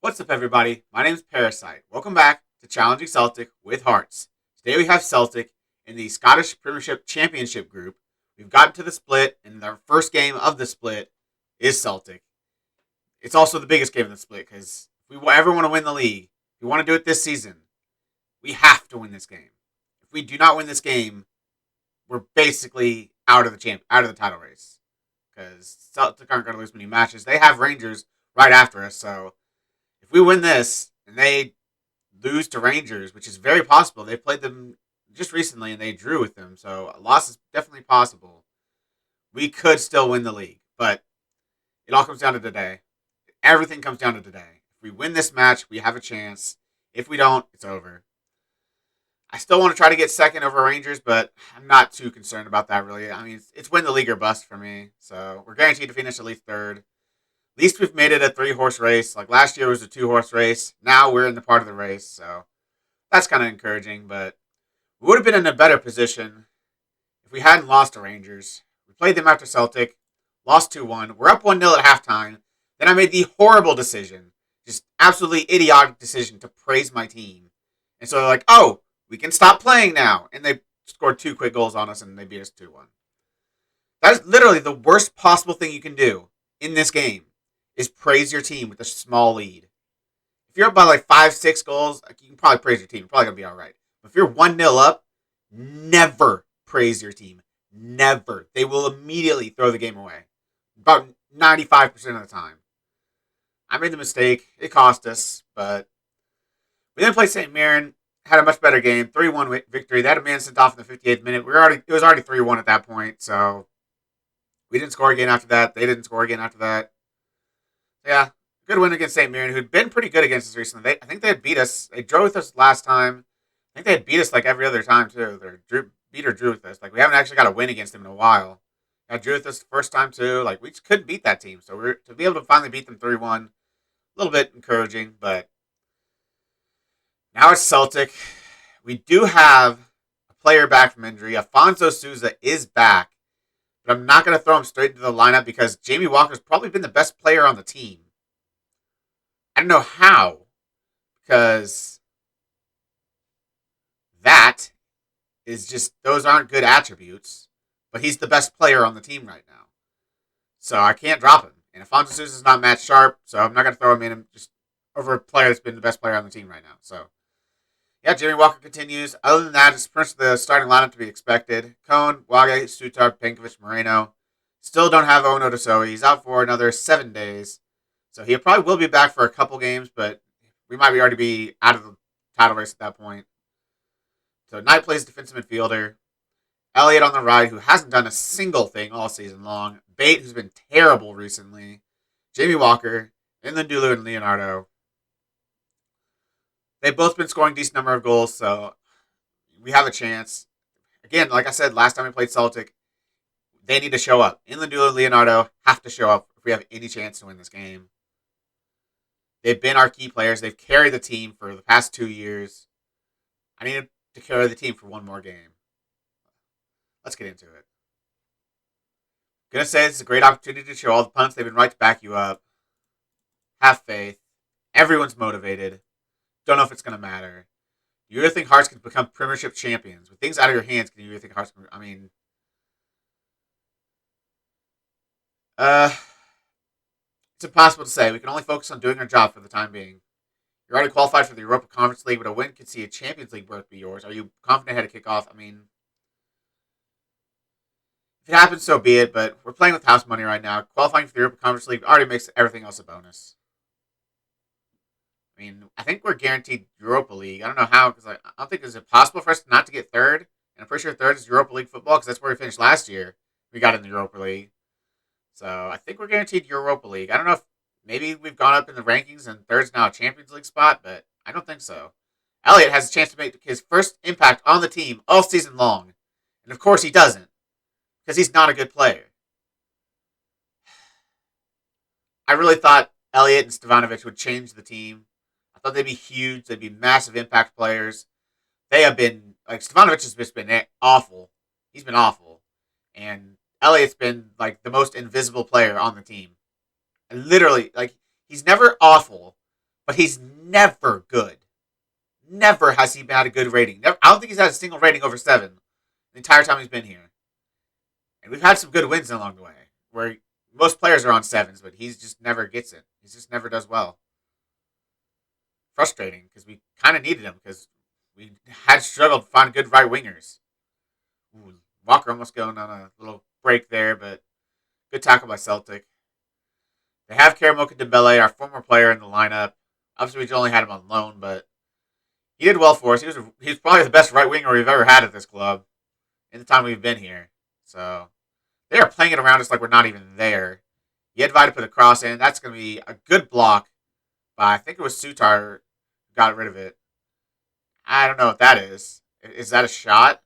What's up, everybody? My name is Parasite. Welcome back to Challenging Celtic with Hearts. Today we have Celtic in the Scottish Premiership Championship Group. We've gotten to the split, and our first game of the split is Celtic. It's also the biggest game of the split because if we ever want to win the league, if we want to do it this season, we have to win this game. If we do not win this game, we're basically out of the title race because Celtic aren't going to lose many matches. They have Rangers right after us, so if we win this and they lose to Rangers, which is very possible, they played them just recently and they drew with them, so a loss is definitely possible. We could still win the league, but it all comes down to today. Everything comes down to today. If we win this match, we have a chance. If we don't, it's over. I still want to try to get second over Rangers, but I'm not too concerned about that, really. I mean, it's win the league or bust for me, so we're guaranteed to finish at least third. At least we've made it a 3-horse race. Like last year was a 2-horse race. Now we're in the part of the race, so that's kind of encouraging. But we would have been in a better position if we hadn't lost to Rangers. We played them after Celtic, lost 2-1. We're up 1-0 at halftime. Then I made the horrible decision, just absolutely idiotic decision to praise my team. And so they're like, oh, we can stop playing now. And they scored 2 quick goals on us and they beat us 2-1. That is literally the worst possible thing you can do in this game. Is praise your team with a small lead. If you're up by like 5, 6 goals, you can probably praise your team. You're probably going to be all right. But if you're 1-0 up, never praise your team. Never. They will immediately throw the game away. About 95% of the time. I made the mistake. It cost us. But we then played St. Mirren. Had a much better game. 3-1 victory. They had a man sent off in the 58th minute. It was already 3-1 at that point. So we didn't score again after that. They didn't score again after that. Yeah, good win against St. Mirren, who'd been pretty good against us recently. I think they had beat us. They drew with us last time. I think they had beat us like every other time, too. They beat or drew with us. Like, we haven't actually got a win against them in a while. Got drew with us the first time, too. Like, we just couldn't beat that team. So to be able to finally beat them 3-1, a little bit encouraging. But now it's Celtic. We do have a player back from injury. Afonso Sousa is back. But I'm not going to throw him straight into the lineup because Jamie Walker's probably been the best player on the team. I don't know how, because that is just, those aren't good attributes, but he's the best player on the team right now. So I can't drop him. And Afonso Sousa's not Matt Sharp, so I'm not going to throw him in just over a player that's been the best player on the team right now. So, yeah, Jamie Walker continues. Other than that, it's pretty much the starting lineup to be expected. Cohn, Wage, Sutar, Penkovic, Moreno. Still don't have Ono Desoe. He's out for another 7 days. So he probably will be back for a couple games, but we might already be out of the title race at that point. So Knight plays defensive midfielder. Elliott on the right, who hasn't done a single thing all season long. Bate, who's been terrible recently. Jamie Walker, Ndulu, and Leonardo. They've both been scoring a decent number of goals, so we have a chance. Again, like I said, last time we played Celtic, they need to show up. Ndulu and Leonardo have to show up if we have any chance to win this game. They've been our key players. They've carried the team for the past 2 years. I need to carry the team for one more game. Let's get into it. Gonna say it's a great opportunity to show all the punts. They've been right to back you up. Have faith. Everyone's motivated. Don't know if it's gonna matter. You really think Hearts can become Premiership champions? With things out of your hands, can you really think Hearts can... I mean... It's impossible to say. We can only focus on doing our job for the time being. You're already qualified for the Europa Conference League, but a win could see a Champions League berth be yours. Are you confident ahead of kickoff? I mean, if it happens, so be it, but we're playing with house money right now. Qualifying for the Europa Conference League already makes everything else a bonus. I mean, I think we're guaranteed Europa League. I don't know how, because I don't think, is it possible for us not to get third? And I'm pretty sure third is Europa League football, because that's where we finished last year. We got in the Europa League. So I think we're guaranteed Europa League. I don't know if maybe we've gone up in the rankings and third's now a Champions League spot, but I don't think so. Elliott has a chance to make his first impact on the team all season long. And of course he doesn't, because he's not a good player. I really thought Elliott and Stevanovic would change the team. I thought they'd be huge. They'd be massive impact players. They have been, like, Stevanovic has just been awful. He's been awful. And Elliott's been, like, the most invisible player on the team. And literally, like, he's never awful, but he's never good. Never has he had a good rating. I don't think he's had a single rating over 7 the entire time he's been here. And we've had some good wins along the way, where most players are on 7s, but he just never gets it. He just never does well. Frustrating, because we kind of needed him, because we had struggled to find good right wingers. Ooh, Walker almost going on a little break there, but good tackle by Celtic. They have Karamoka Dembele, our former player, in the lineup. Obviously, we only had him on loan, but he did well for us. He was probably the best right winger we've ever had at this club in the time we've been here. So they are playing it around us like we're not even there. Yedvai to put a cross in. That's going to be a good block by, I think it was Sutar who got rid of it. I don't know what that is. Is that a shot?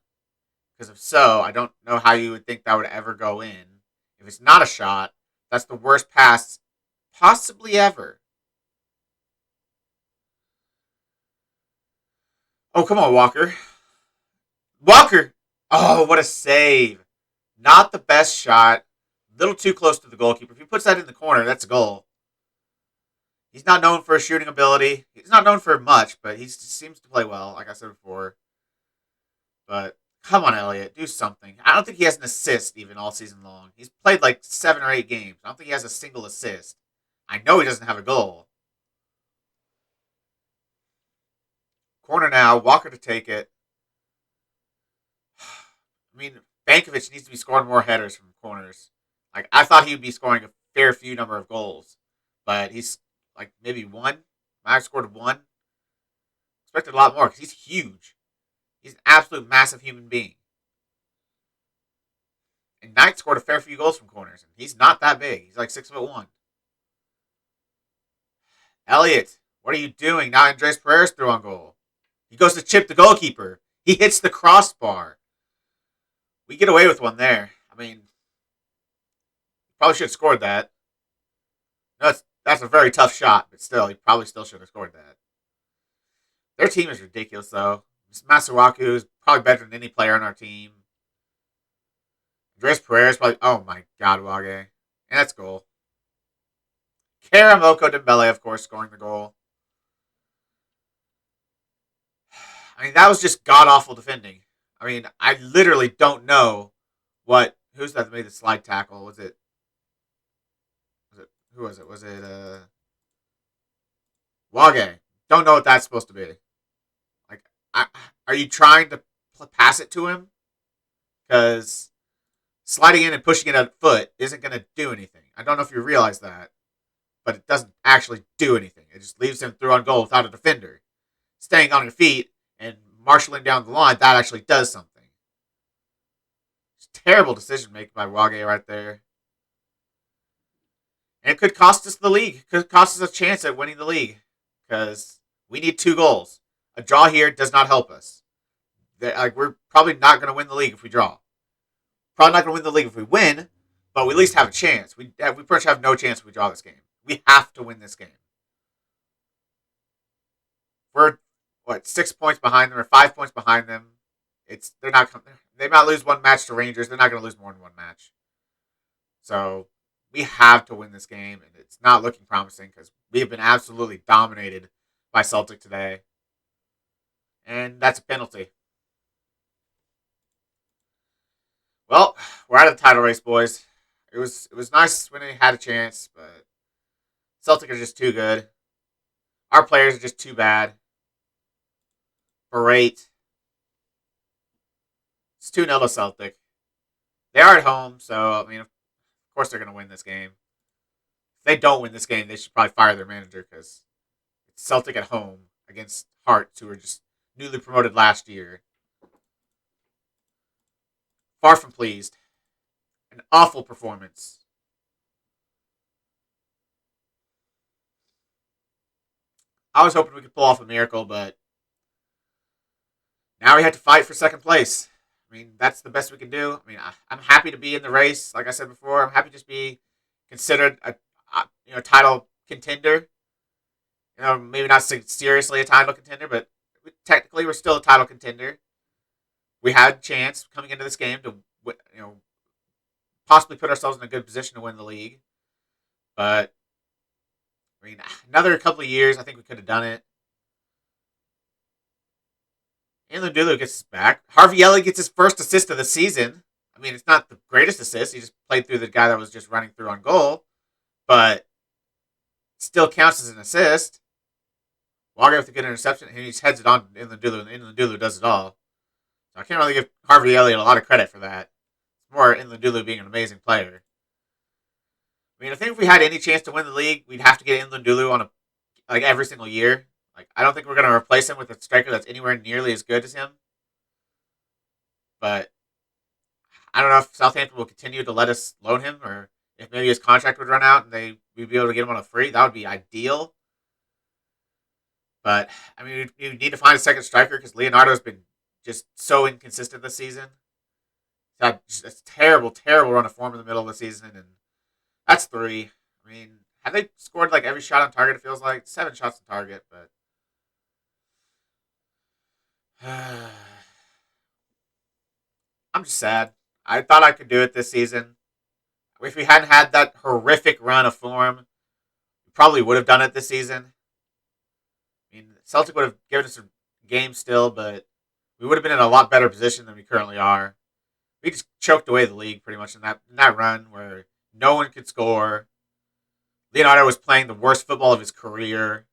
Because if so, I don't know how you would think that would ever go in. If it's not a shot, that's the worst pass possibly ever. Oh, come on, Walker. Walker! Oh, what a save. Not the best shot. A little too close to the goalkeeper. If he puts that in the corner, that's a goal. He's not known for his shooting ability. He's not known for much, but he seems to play well, like I said before. But come on, Elliott, do something. I don't think he has an assist even all season long. He's played like 7 or 8 games. I don't think he has a single assist. I know he doesn't have a goal. Corner now. Walker to take it. I mean, Bankovic needs to be scoring more headers from corners. Like, I thought he would be scoring a fair few number of goals, but he's like maybe one. I've scored 1. Expected a lot more because he's huge. He's an absolute massive human being. And Knight scored a fair few goals from corners, and he's not that big. He's like 6'1". Elliott, what are you doing? Now Andres Pereira's through on goal. He goes to chip the goalkeeper. He hits the crossbar. We get away with one there. I mean, probably should have scored that. No, that's a very tough shot, but still, he probably still should have scored that. Their team is ridiculous, though. Masuaku is probably better than any player on our team. Andres Pereira is probably... Oh, my God, Wage. And that's goal. Karamoko Dembele, of course, scoring the goal. I mean, that was just god-awful defending. I mean, I literally don't know what... Who's that made the slide tackle? Was it... Who was it? Was it, Wage. Don't know what that's supposed to be. Like, are you trying to pass it to him? Because sliding in and pushing it at foot isn't going to do anything. I don't know if you realize that, but it doesn't actually do anything. It just leaves him through on goal without a defender. Staying on your feet and marshalling down the line, that actually does something. It's terrible decision making by Wage right there. And it could cost us the league. It could cost us a chance at winning the league. Because we need 2 goals. A draw here does not help us. We're probably not going to win the league if we draw. Probably not going to win the league if we win, but we at least have a chance. We pretty much have no chance if we draw this game. We have to win this game. We're 6 points behind them or 5 points behind them. They might lose 1 match to Rangers. They're not going to lose more than 1 match. So we have to win this game, and it's not looking promising because we have been absolutely dominated by Celtic today. And that's a penalty. Well, we're out of the title race, boys. It was nice when they had a chance, but Celtic are just too good. Our players are just too bad. Berate. It's 2-0 to Celtic. They are at home, so, I mean, of course they're going to win this game. If they don't win this game, they should probably fire their manager because it's Celtic at home against Hearts, who were just newly promoted last year. Far from pleased. An awful performance. I was hoping we could pull off a miracle, but now we have to fight for second place. I mean, that's the best we can do. I mean, I'm happy to be in the race. Like I said before, I'm happy to just be considered a title contender. Maybe not seriously a title contender, but technically we're still a title contender. We had a chance coming into this game to, possibly put ourselves in a good position to win the league. But I mean, another couple of years, I think we could have done it. And Lundulu gets back. Harvey Elliott gets his first assist of the season. I mean, it's not the greatest assist. He just played through the guy that was just running through on goal, but still counts as an assist. Walker with a good interception, and he just heads it on in Lundulu, and Lundulu does it all. So I can't really give Harvey Elliott a lot of credit for that. It's more in Lundulu being an amazing player. I mean, I think if we had any chance to win the league, we'd have to get in Lundulu on every single year. Like, I don't think we're going to replace him with a striker that's anywhere nearly as good as him. But I don't know if Southampton will continue to let us loan him, or if maybe his contract would run out and we'd be able to get him on a free. That would be ideal. But I mean, we need to find a second striker because Leonardo's been just so inconsistent this season. He's had just a terrible, terrible run of form in the middle of the season, and that's 3. I mean, have they scored like every shot on target? It feels like 7 shots on target, but I'm just sad. I thought I could do it this season. If we hadn't had that horrific run of form, we probably would have done it this season. I mean, Celtic would have given us a game still, but we would have been in a lot better position than we currently are. We just choked away the league pretty much in that run where no one could score. Leonardo was playing the worst football of his career,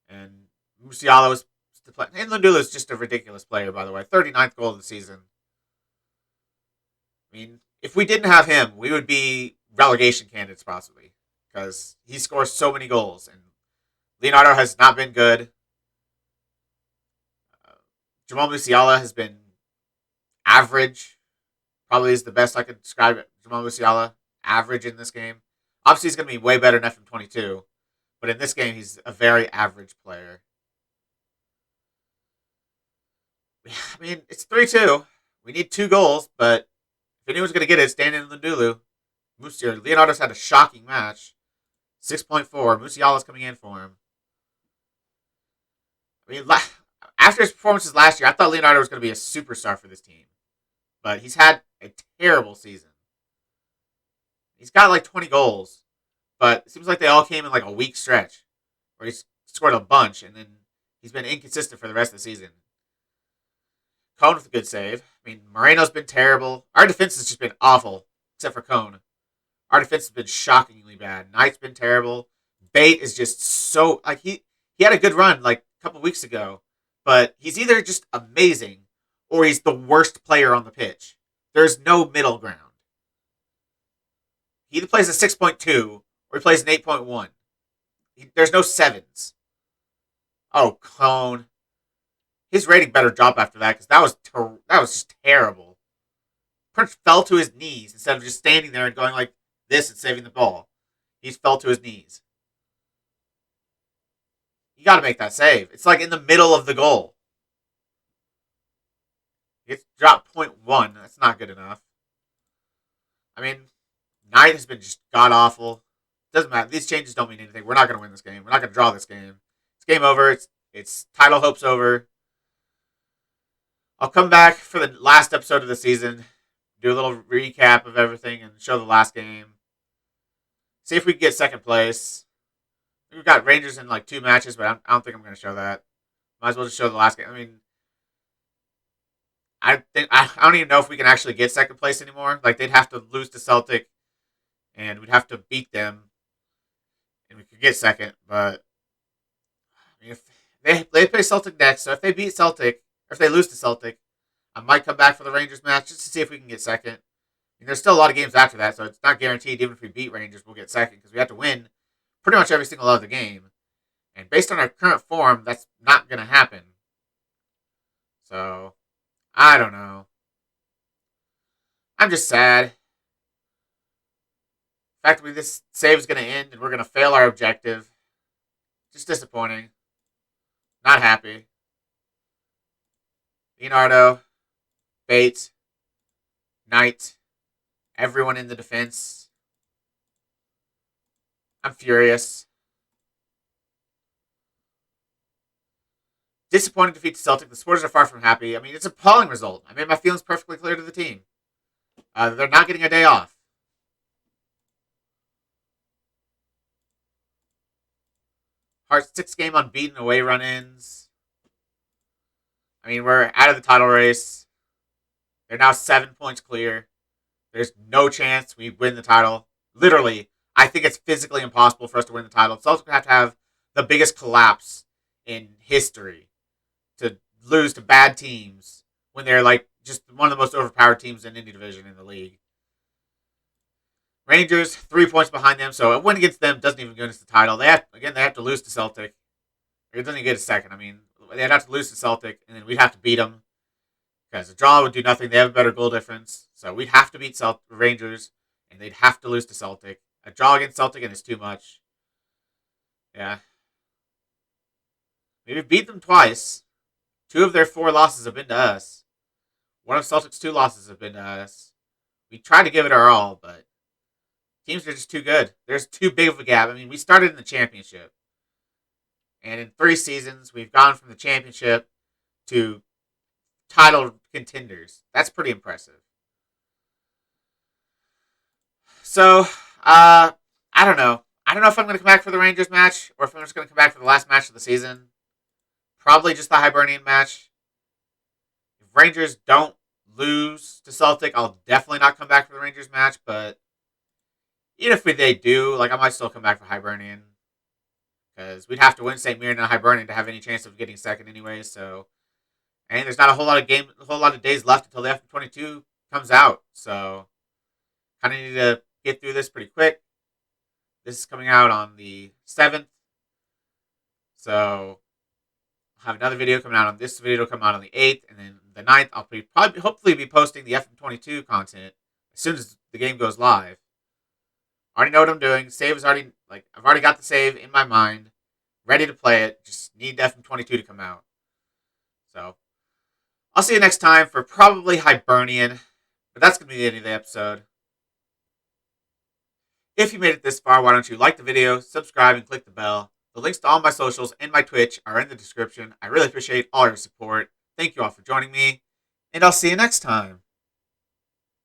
and Musiala was still playing. And Lundulu is just a ridiculous player, by the way. 39th goal of the season. I mean, if we didn't have him, we would be relegation candidates possibly because he scores so many goals, and Leonardo has not been good. Jamal Musiala has been average. Probably is the best I could describe it. Jamal Musiala, average in this game. Obviously, he's going to be way better than FM22, but in this game, he's a very average player. I mean, it's 3-2. We need 2 goals, but if anyone's going to get it, it's Daniel Lundulu. Leonardo's had a shocking match. 6.4. Musiala's coming in for him. I mean, after his performances last year, I thought Leonardo was going to be a superstar for this team. But he's had a terrible season. He's got like 20 goals, but it seems like they all came in like a week stretch where he's scored a bunch, and then he's been inconsistent for the rest of the season. Cone with a good save. I mean, Moreno's been terrible. Our defense has just been awful, except for Cone. Our defense has been shockingly bad. Knight's been terrible. Bate is just so like he had a good run like a couple weeks ago, but he's either just amazing or he's the worst player on the pitch. There's no middle ground. He either plays a 6.2 or he plays an 8.1. There's no 7s. Oh, Cone. His rating better drop after that because that was just terrible. Prince fell to his knees instead of just standing there and going like this and saving the ball. He fell to his knees. You got to make that save. It's like in the middle of the goal. It's dropped 0.1. That's not good enough. I mean, Knight has been just god awful. Doesn't matter. These changes don't mean anything. We're not going to win this game. We're not going to draw this game. It's game over. It's title hopes over. I'll come back for the last episode of the season, do a little recap of everything, and show the last game. See if we can get second place. We've got Rangers in like 2 matches, but I don't think I'm going to show that. Might as well just show the last game. I mean, I don't even know if we can actually get second place anymore. Like, they'd have to lose to Celtic, and we'd have to beat them, and we could get second. But I mean, if they play Celtic next, so if they beat Celtic, or if they lose to Celtic, I might come back for the Rangers match just to see if we can get second. I mean, there's still a lot of games after that, so it's not guaranteed. Even if we beat Rangers, we'll get second because we have to win pretty much every single other game. And based on our current form, that's not going to happen. So, I don't know. I'm just sad. The fact that this save is going to end and we're going to fail our objective. Just disappointing. Not happy. Leonardo, Bates, Knight, everyone in the defense. I'm furious. Disappointing defeat to Celtic. The supporters are far from happy. I mean, it's an appalling result. I made my feelings perfectly clear to the team. They're not getting a day off. Hearts 6 game unbeaten away run-ins. I mean, we're out of the title race. They're now 7 points clear. There's no chance we win the title. Literally, I think it's physically impossible for us to win the title. Celtics would have to have the biggest collapse in history to lose to bad teams when they're like just one of the most overpowered teams in any division in the league. Rangers 3 points behind them, so a win against them doesn't even get us the title. They have to lose to Celtic. It doesn't even get a second. I mean, they'd have to lose to Celtic, and then we'd have to beat them because a draw would do nothing. They have a better goal difference, so we'd have to beat Rangers, and they'd have to lose to Celtic. A draw against Celtic, and it's too much. Yeah. We've beat them twice. 2 of their 4 losses have been to us. 1 of Celtic's 2 losses have been to us. We tried to give it our all, but teams are just too good. There's too big of a gap. I mean, we started in the championship. And in 3 seasons, we've gone from the championship to title contenders. That's pretty impressive. So, I don't know. I don't know if I'm going to come back for the Rangers match or if I'm just going to come back for the last match of the season. Probably just the Hibernian match. If Rangers don't lose to Celtic, I'll definitely not come back for the Rangers match. But even if they do, I might still come back for Hibernian. Because we'd have to win St. Mirren and Hibernian to have any chance of getting second anyway. So, and there's not a whole lot of days left until the F22 comes out. So, kind of need to get through this pretty quick. This is coming out on the 7th. So, I'll have another video coming out on this video will come out on the 8th. And then the 9th, I'll hopefully be posting the F22 content as soon as the game goes live. I already know what I'm doing. Save is already, I've already got the save in my mind. Ready to play it. Just need FM22 to come out. So, I'll see you next time for probably Hibernian. But that's going to be the end of the episode. If you made it this far, why don't you like the video, subscribe, and click the bell. The links to all my socials and my Twitch are in the description. I really appreciate all your support. Thank you all for joining me. And I'll see you next time.